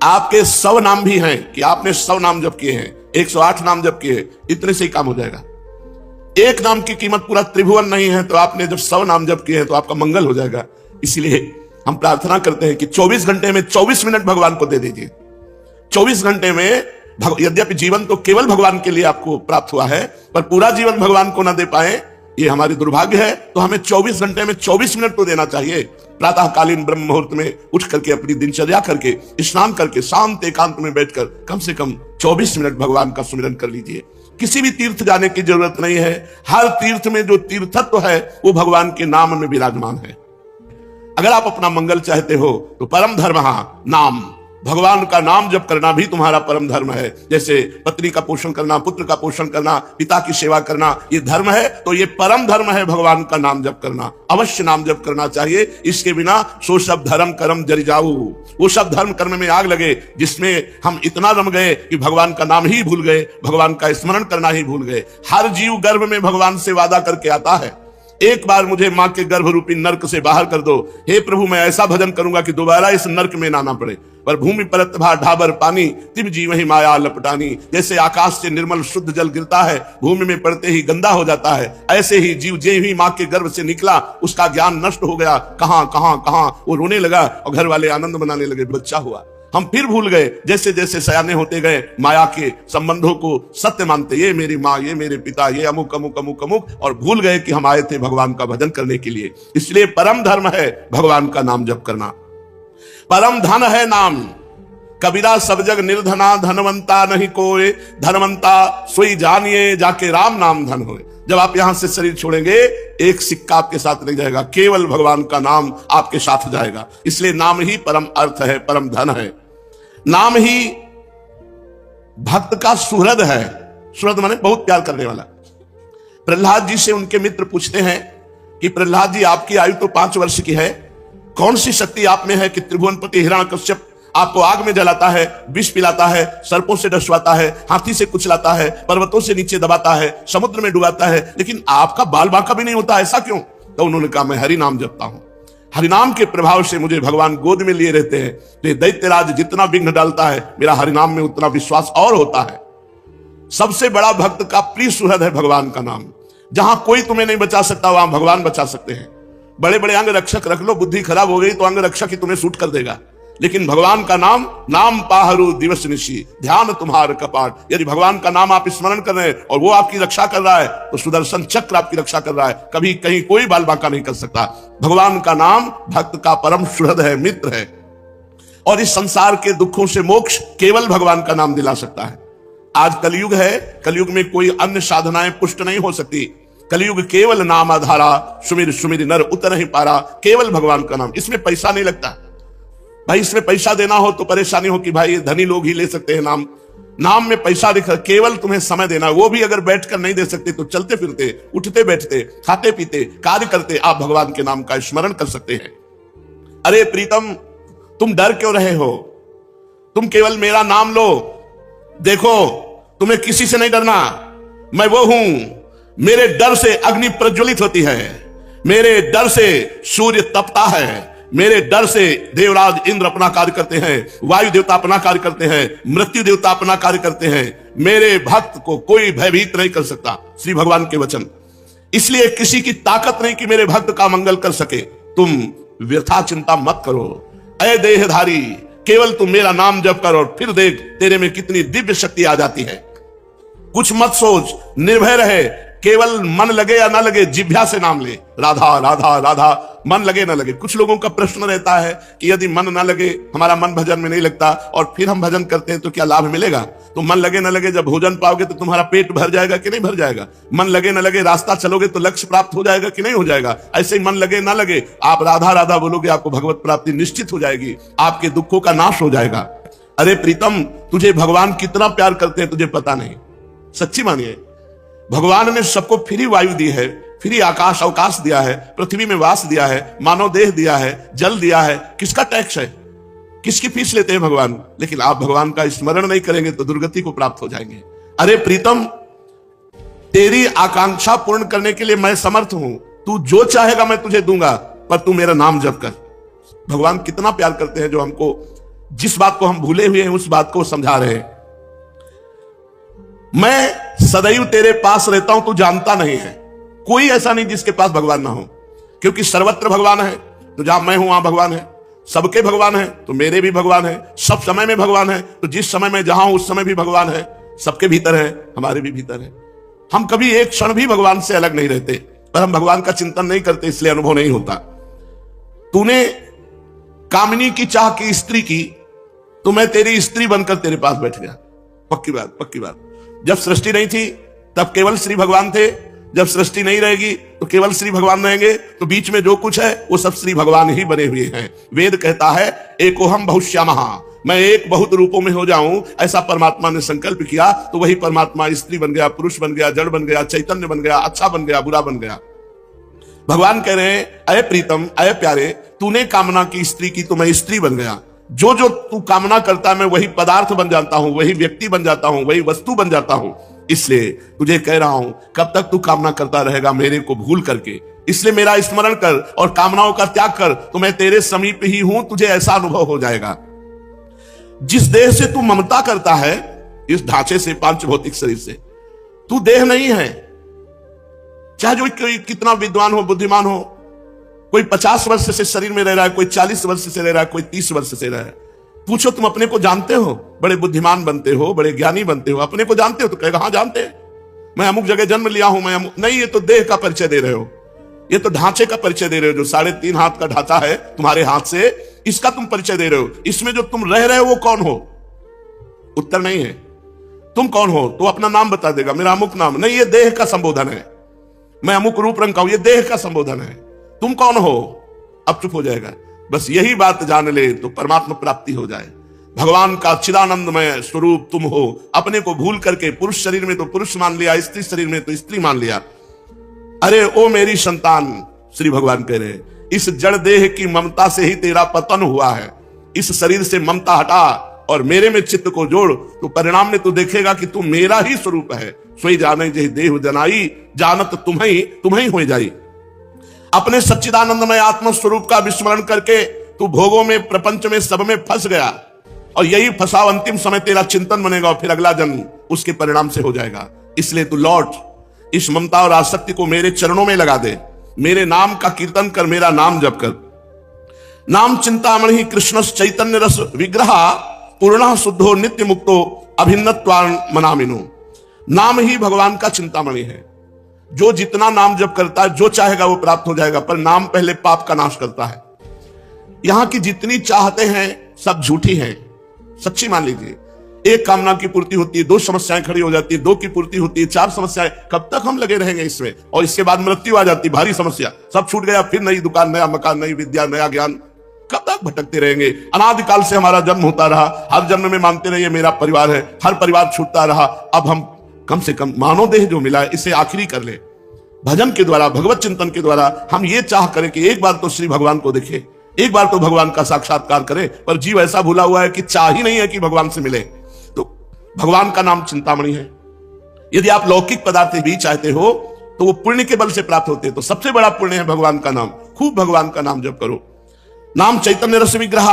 आपके 100 नाम भी हैं कि आपने 100 नाम जप किए हैं, 108 नाम जप किए हैं, इतने से ही काम हो जाएगा। एक नाम की कीमत पूरा त्रिभुवन नहीं है, तो आपने जब 100 नाम जप किए हैं तो आपका मंगल हो जाएगा। इसलिए हम प्रार्थना करते हैं कि 24 घंटे में 24 मिनट भगवान को दे दीजिए। 24 घंटे में यद्यपि जीवन तो केवल भगवान के लिए आपको प्राप्त हुआ है, पर पूरा जीवन भगवान को ना दे पाए ये हमारी दुर्भाग्य है। तो हमें 24 घंटे में 24 मिनट तो देना चाहिए। प्रातःकालीन ब्रह्म मुहूर्त में उठ करके अपनी दिनचर्या करके स्नान करके शांत एकांत में बैठकर कम से कम 24 मिनट भगवान का सुमिरन कर लीजिए। किसी भी तीर्थ जाने की जरूरत नहीं है। हर तीर्थ में जो तीर्थत्व है वो भगवान के नाम में विराजमान है। अगर आप अपना मंगल चाहते हो तो परम धर्म नाम, भगवान का नाम जप करना भी तुम्हारा परम धर्म है। जैसे पत्नी का पोषण करना, पुत्र का पोषण करना, पिता की सेवा करना, ये धर्म है, तो ये परम धर्म है भगवान का नाम जप करना। अवश्य नाम जप करना चाहिए। इसके बिना सो सब धर्म कर्म जरि जाऊ, वो सब धर्म कर्म में आग लगे जिसमें हम इतना रम गए कि भगवान का नाम ही भूल गए, भगवान का स्मरण करना ही भूल गए। हर जीव गर्भ में भगवान से वादा करके आता है, एक बार मुझे मां के गर्भ रूपी नर्क से बाहर कर दो, हे प्रभु मैं ऐसा भजन करूंगा कि दोबारा इस नर्क में ना पड़े। पर भूमि परत भा ढाबर पानी, तिब जीव ही माया लपटानी। जैसे आकाश से निर्मल शुद्ध जल गिरता है, भूमि में पड़ते ही गंदा हो जाता है, ऐसे ही जीव जे ही मां के गर्भ से निकला उसका ज्ञान नष्ट हो गया। कहां कहां कहां वो रोने लगा और घर वाले आनंद मनाने लगे, बच्चा हुआ। हम फिर भूल गए, जैसे जैसे सयाने होते गए माया के संबंधों को सत्य मानते, ये मेरी माँ, ये मेरे पिता, ये अमुक अमुक अमुक अमुक, और भूल गए कि हम आए थे भगवान का भजन करने के लिए। इसलिए परम धर्म है भगवान का नाम जप करना। परम धन है नाम, कबीरा सब जग निर्धना, धनवंता नहीं कोई, धनवंता सोई जानिए जाके राम नाम धन होए। जब आप यहां से शरीर छोड़ेंगे एक सिक्का आपके साथ नहीं जाएगा, केवल भगवान का नाम आपके साथ जाएगा। इसलिए नाम ही परम अर्थ है, परम धन है। नाम ही भक्त का सुहृद है। सुहृद माने बहुत प्यार करने वाला। प्रहलाद जी से उनके मित्र पूछते हैं कि प्रहलाद जी आपकी आयु तो 5 वर्ष की है, कौन सी शक्ति आप में है कि त्रिभुवनपति हिरण्यकश्यप आपको आग में जलाता है, विष पिलाता है, सर्पों से डसवाता है, हाथी से कुचलाता है, पर्वतों से नीचे दबाता है, समुद्र में डुबाता है, लेकिन आपका बाल बांका भी नहीं होता, ऐसा क्यों? तो उन्होंने कहा मैं हरि नाम जपता हूं, हरिनाम के प्रभाव से मुझे भगवान गोद में लिए रहते हैं। तो दैत्यराज जितना विघ्न डालता है मेरा हरिनाम में उतना विश्वास और होता है। सबसे बड़ा भक्त का प्रिय सुहृद है भगवान का नाम। जहां कोई तुम्हें नहीं बचा सकता वहां भगवान बचा सकते हैं। बड़े बड़े अंग रक्षक रख लो, बुद्धि खराब हो गई तो अंग रक्षक ही तुम्हें सूट कर देगा, लेकिन भगवान का नाम, नाम पाहरू दिवस निशी, ध्यान तुम्हार कपाट। यदि भगवान का नाम आप स्मरण कर रहे हैं और वो आपकी रक्षा कर रहा है तो सुदर्शन चक्र आपकी रक्षा कर रहा है, कभी कहीं कोई बाल बांका नहीं कर सकता। भगवान का नाम भक्त का परम सुहृद है, मित्र है, और इस संसार के दुखों से मोक्ष केवल भगवान का नाम दिला सकता है। आज कलयुग है, कलयुग में कोई अन्य साधनाएं पुष्ट नहीं हो सकती। कलयुग केवल नाम आधारा, सुमिर सुमिर नर उतर ही पारा। केवल भगवान का नाम, इसमें पैसा नहीं लगता भाई। इसमें पैसा देना हो तो परेशानी हो कि भाई धनी लोग ही ले सकते हैं नाम। नाम में पैसा दिख, केवल तुम्हें समय देना, वो भी अगर बैठकर नहीं दे सकते तो चलते फिरते, उठते बैठते, खाते पीते, कार्य करते आप भगवान के नाम का स्मरण कर सकते हैं। अरे प्रीतम तुम डर क्यों रहे हो? तुम केवल मेरा नाम लो, देखो तुम्हें किसी से नहीं डरना। मैं वो हूं, मेरे डर से अग्नि प्रज्वलित होती है, मेरे डर से सूर्य तपता है, मेरे डर से देवराज इंद्र अपना कार्य करते हैं, वायु देवता अपना कार्य करते हैं, मृत्यु देवता अपना कार्य करते हैं। मेरे भक्त को कोई भयभीत नहीं कर सकता, श्री भगवान के वचन। इसलिए किसी की ताकत नहीं कि मेरे भक्त का मंगल कर सके। तुम व्यथा चिंता मत करो, अय देहधारी, केवल तुम मेरा नाम जप कर और फिर देख तेरे में कितनी दिव्य शक्ति आ जाती है। कुछ मत सोच, निर्भय रहे, केवल मन लगे या ना लगे जिह्वा से नाम ले, राधा राधा राधा, मन लगे ना लगे। कुछ लोगों का प्रश्न रहता है कि यदि मन ना लगे, हमारा मन भजन में नहीं लगता और फिर हम भजन करते हैं तो क्या लाभ मिलेगा? तो मन लगे ना लगे, जब भोजन पाओगे तो तुम्हारा पेट भर जाएगा कि नहीं भर जाएगा? मन लगे ना लगे, रास्ता चलोगे तो लक्ष्य प्राप्त हो जाएगा कि नहीं हो जाएगा? ऐसे ही मन लगे ना लगे, आप राधा राधा बोलोगे, आपको भगवत प्राप्ति निश्चित हो जाएगी, आपके दुखों का नाश हो जाएगा। अरे प्रीतम तुझे भगवान कितना प्यार करते हैं तुझे पता नहीं। सच्ची मानिए, भगवान ने सबको फ्री वायु दी है, फ्री आकाश अवकाश दिया है, पृथ्वी में वास दिया है, मानव देह दिया है, जल दिया है। किसका टैक्स है? किसकी फीस लेते हैं भगवान? लेकिन आप भगवान का स्मरण नहीं करेंगे तो दुर्गति को प्राप्त हो जाएंगे। अरे प्रीतम तेरी आकांक्षा पूर्ण करने के लिए मैं समर्थ हूं, तू जो चाहेगा मैं तुझे दूंगा, पर तू मेरा नाम जप कर। भगवान कितना प्यार करते हैं जो हमको जिस बात को हम भूले हुए हैं उस बात को समझा रहे हैं। मैं सदैव तेरे पास रहता हूं, तू जानता नहीं है। कोई ऐसा नहीं जिसके पास भगवान ना हो, क्योंकि सर्वत्र भगवान है। तो जहां मैं हूं वहां भगवान है, सबके भगवान है तो मेरे भी भगवान है, सब समय में भगवान है। तो जिस समय में जहां हूं उस समय भी भगवान है, सबके भीतर है, हमारे भी भीतर है। हम कभी एक क्षण भी भगवान से अलग नहीं रहते, पर हम भगवान का चिंतन नहीं करते, इसलिए अनुभव नहीं होता। तूने कामिनी की चाह की स्त्री की, तो मैं तेरी स्त्री बनकर तेरे पास बैठ गया। पक्की बात, पक्की बात। जब सृष्टि नहीं थी तब केवल श्री भगवान थे, जब सृष्टि नहीं रहेगी तो केवल श्री भगवान रहेंगे। तो बीच में जो कुछ है वो सब श्री भगवान ही बने हुए हैं। वेद कहता है एकोहम बहुश्यामः, मैं एक बहुत रूपों में हो जाऊं, ऐसा परमात्मा ने संकल्प किया। तो वही परमात्मा स्त्री बन गया, पुरुष बन गया, जड़ बन गया, चैतन्य बन गया, अच्छा बन गया, बुरा बन गया। भगवान कह रहे हैं अय प्रीतम, अय प्यारे, तूने कामना की स्त्री की तो मैं स्त्री बन गया। जो जो तू कामना करता है मैं वही पदार्थ बन जाता हूं, वही व्यक्ति बन जाता हूं, वही वस्तु बन जाता हूं। इसलिए तुझे कह रहा हूं कब तक तू कामना करता रहेगा मेरे को भूल करके। इसलिए मेरा स्मरण कर और कामनाओं का त्याग कर, तो मैं तेरे समीप ही हूं, तुझे ऐसा अनुभव हो जाएगा। जिस देह से तू ममता करता है, इस ढांचे से, पांच भौतिक शरीर से, तू देह नहीं है। चाहे जो कोई कितना विद्वान हो, बुद्धिमान हो, कोई 50 वर्ष से शरीर में रह रहा है, कोई 40 वर्ष से रह रहा है, कोई 30 वर्ष से रह रहा है। पूछो तुम अपने को जानते हो? बड़े बुद्धिमान बनते हो, बड़े ज्ञानी बनते हो, अपने को जानते हो? तो कहेगा हाँ जानते हैं, मैं अमुक जगह जन्म लिया हूं, मैं नहीं। ये तो देह का परिचय दे रहे हो, ये तो ढांचे का परिचय दे रहे हो। जो 3.5 हाथ का ढांचा है तुम्हारे हाथ से, इसका तुम परिचय दे रहे हो। इसमें जो तुम रह रहे हो वो कौन हो? उत्तर नहीं है। तुम कौन हो? तो अपना नाम बता देगा, मेरा अमुक नाम। नहीं, ये देह का संबोधन है। मैं अमुक रूप रंग का हूं, ये देह का संबोधन है। तुम कौन हो? अब चुप हो जाएगा। बस यही बात जान ले तो परमात्मा प्राप्ति हो जाए। भगवान का चिदानंदमय स्वरूप तुम हो। अपने को भूल करके पुरुष शरीर में तो पुरुष मान लिया, स्त्री शरीर में तो स्त्री मान लिया। अरे ओ मेरी संतान, श्री भगवान कह रहे हैं, इस जड़ देह की ममता से ही तेरा पतन हुआ है। इस शरीर से ममता हटा और मेरे में चित्त को जोड़, तो परिणाम में तू देखेगा कि तू मेरा ही स्वरूप है। सोई जाने जही देह जनाई, जानत तुम्हें हो जाई। अपने सच्चिदानंदमय आत्म स्वरूप का विस्मरण करके तू भोगों में, प्रपंच में, सब में फंस गया। और यही फंसाव अंतिम समय तेरा चिंतन बनेगा और फिर अगला जन्म उसके परिणाम से हो जाएगा। इसलिए तू लौट, इस ममता और आसक्ति को मेरे चरणों में लगा दे। मेरे नाम का कीर्तन कर, मेरा नाम जप कर। नाम चिंतामणि कृष्ण चैतन्य रस विग्रह, पूर्ण शुद्धो नित्य मुक्तो अभिन्नत्वान मनामिनो। नाम ही भगवान का चिंतामणि है। जो जितना नाम जप करता है, जो चाहेगा वो प्राप्त हो जाएगा। पर नाम पहले पाप का नाश करता है। यहां की जितनी चाहते हैं सब झूठी हैं, सच्ची मान लीजिए। एक कामना की पूर्ति होती है, 2 समस्याएं खड़ी हो जाती है, 2 की पूर्ति होती है, 4 समस्याएं। कब तक हम लगे रहेंगे इसमें? और इसके बाद मृत्यु आ जाती, भारी समस्या, सब छूट गया। फिर नई दुकान, नया मकान, नई विद्या, नया ज्ञान। कब तक भटकते रहेंगे? अनादिकाल से हमारा जन्म होता रहा, हर जन्म में मानते रहिए मेरा परिवार है, हर परिवार छूटता रहा। अब हम कम से कम मानव देह जो मिला है इसे आखिरी कर ले। भजन के द्वारा, भगवत चिंतन के द्वारा हम ये चाह करें कि एक बार तो श्री भगवान को देखे, एक बार तो भगवान का साक्षात्कार करें। पर जीव ऐसा भूला हुआ है कि चाह ही नहीं है कि भगवान से मिले। तो भगवान का नाम चिंतामणि है। यदि आप लौकिक पदार्थ भी चाहते हो तो वो पुण्य के बल से प्राप्त होते हैं। तो सबसे बड़ा पुण्य है भगवान का नाम। खूब भगवान का नाम जप करो। नाम चैतन्य रस विग्रह,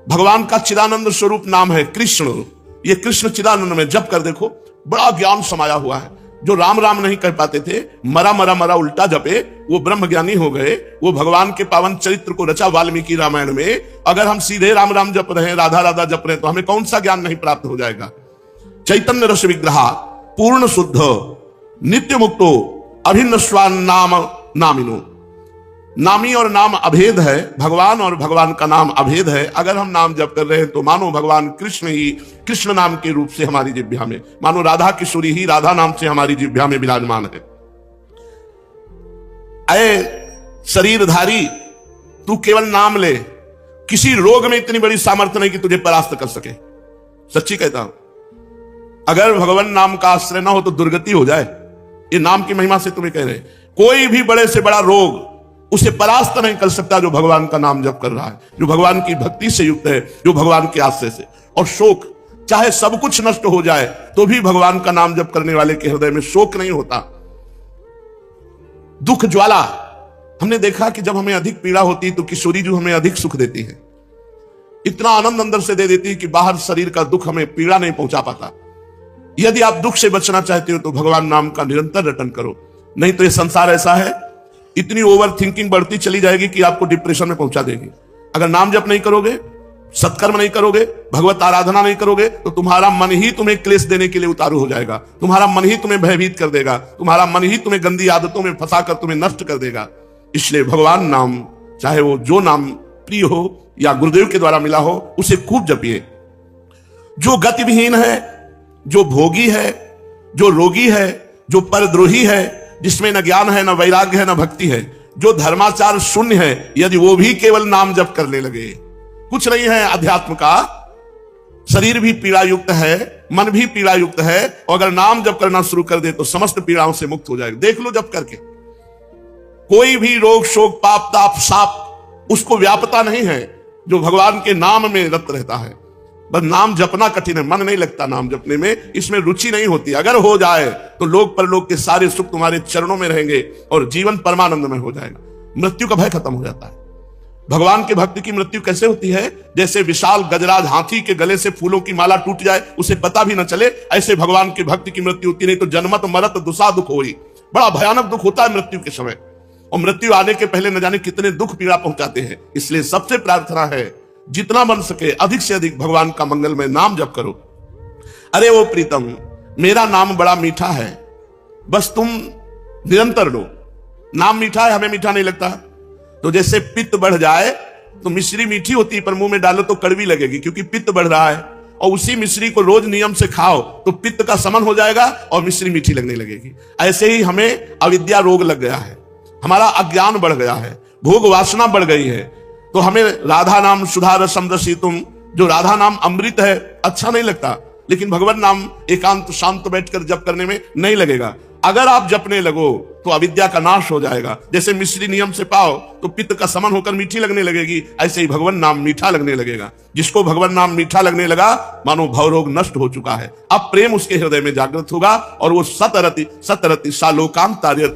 भगवान का चिदानंद स्वरूप नाम है कृष्ण। ये कृष्ण चिदानंद में जप कर देखो, बड़ा ज्ञान समाया हुआ है। जो राम राम नहीं कर पाते थे, मरा मरा मरा उल्टा जपे, वो ब्रह्म ज्ञानी हो गए। वो भगवान के पावन चरित्र को रचा वाल्मीकि रामायण में। अगर हम सीधे राम राम जप रहे हैं, राधा राधा जप रहे हैं, तो हमें कौन सा ज्ञान नहीं प्राप्त हो जाएगा? चैतन्य रस विग्रह, पूर्ण शुद्ध, नित्य मुक्तो अभिन्न स्वान नाम नामिनो। नामी और नाम अभेद है, भगवान और भगवान का नाम अभेद है। अगर हम नाम जप कर रहे हैं तो मानो भगवान कृष्ण ही कृष्ण नाम के रूप से हमारी जिह्वा में, मानो राधा किशोरी ही राधा नाम से हमारी जिह्वा में विराजमान है। अय शरीरधारी, तू केवल नाम ले। किसी रोग में इतनी बड़ी सामर्थ्य नहीं कि तुझे परास्त कर सके। सच्ची कहता हूं, अगर भगवान नाम का आश्रय ना हो तो दुर्गति हो जाए। ये नाम की महिमा से तुम्हें कह रहे हैं। कोई भी बड़े से बड़ा रोग उसे परास्त नहीं कर सकता जो भगवान का नाम जप कर रहा है, जो भगवान की भक्ति से युक्त है, जो भगवान के आश्रय से। और शोक, चाहे सब कुछ नष्ट हो जाए तो भी भगवान का नाम जप करने वाले के हृदय में शोक नहीं होता। दुख ज्वाला, हमने देखा कि जब हमें अधिक पीड़ा होती है तो किशोरी जो हमें अधिक सुख देती है। इतना आनंद अंदर से दे देती है कि बाहर शरीर का दुख हमें पीड़ा नहीं पहुंचा पाता। यदि आप दुख से बचना चाहते हो तो भगवान नाम का निरंतर रटन करो, नहीं तो ये संसार ऐसा है, इतनी ओवर थिंकिंग बढ़ती चली जाएगी कि आपको डिप्रेशन में पहुंचा देगी। अगर नाम जप नहीं करोगे, सत्कर्म नहीं करोगे, भगवत आराधना नहीं करोगे, तो तुम्हारा मन ही तुम्हें क्लेश देने के लिए उतारू हो जाएगा, तुम्हारा मन ही तुम्हें भयभीत कर देगा, तुम्हारा मन ही तुम्हें गंदी आदतों में फंसाकर तुम्हें नष्ट कर देगा। इसलिए भगवान नाम, चाहे वो जो नाम प्रिय हो या गुरुदेव के द्वारा मिला हो, उसे खूब जपिए। जो गतिविहीन है, जो भोगी है, जो रोगी है, जो परद्रोही है, जिसमें न ज्ञान है, न वैराग्य है, न भक्ति है, जो धर्माचार शून्य है, यदि वो भी केवल नाम जप करने लगे, कुछ नहीं है अध्यात्म का, शरीर भी पीड़ा युक्त है, मन भी पीड़ा युक्त है, और अगर नाम जप करना शुरू कर दे तो समस्त पीड़ाओं से मुक्त हो जाएगा। देख लो जप करके, कोई भी रोग शोक पाप ताप साप उसको व्यापता नहीं है जो भगवान के नाम में रत रहता है। बस नाम जपना कठिन है, मन नहीं लगता नाम जपने में, इसमें रुचि नहीं होती। अगर हो जाए तो लोक परलोक के सारे सुख तुम्हारे चरणों में रहेंगे और जीवन परमानंद में हो जाएगा। मृत्यु का भय खत्म हो जाता है। भगवान के भक्त की मृत्यु कैसे होती है? जैसे विशाल गजराज हाथी के गले से फूलों की माला टूट जाए, उसे पता भी न चले, ऐसे भगवान के भक्त की मृत्यु होती। नहीं तो जन्मत मरत दुसा दुख होई, बड़ा भयानक दुख होता है मृत्यु के समय, और मृत्यु आने के पहले न जाने कितने दुख पीड़ा पहुंचाते हैं। इसलिए सबसे प्रार्थना है, जितना बन सके अधिक से अधिक भगवान का मंगलमय नाम जप करो। अरे वो प्रीतम, मेरा नाम बड़ा मीठा है, बस तुम निरंतर लो। नाम मीठा है, हमें मीठा नहीं लगता। तो जैसे पित्त बढ़ जाए तो मिश्री मीठी होती है, पर मुंह में डालो तो कड़वी लगेगी, क्योंकि पित्त बढ़ रहा है। और उसी मिश्री को रोज नियम से खाओ तो पित्त का शमन हो जाएगा और मिश्री मीठी लगने लगेगी। ऐसे ही हमें अविद्या रोग लग गया है, हमारा अज्ञान बढ़ गया है, भोग वासना बढ़ गई है। तो हमें राधा नाम सुधा रसम रसितुम, जो राधा अमृत नाम अमृत है, अच्छा नहीं लगता, लेकिन भगवान नाम एकांत शांत बैठकर जप करने में नहीं लगेगा। अगर आप जपने लगो तो अविद्या का नाश हो जाएगा। जैसे मिश्री नियम से पाओ तो पित्त का शमन होकर मीठी लगने लगेगी, ऐसे ही भगवान नाम मीठा लगने लगेगा। जिसको भगवान नाम मीठा लगने लगा, मानो भवरोग नष्ट हो चुका है। अब प्रेम उसके हृदय में जागृत होगा और वो सतरति सतरति सालोकांत तारयति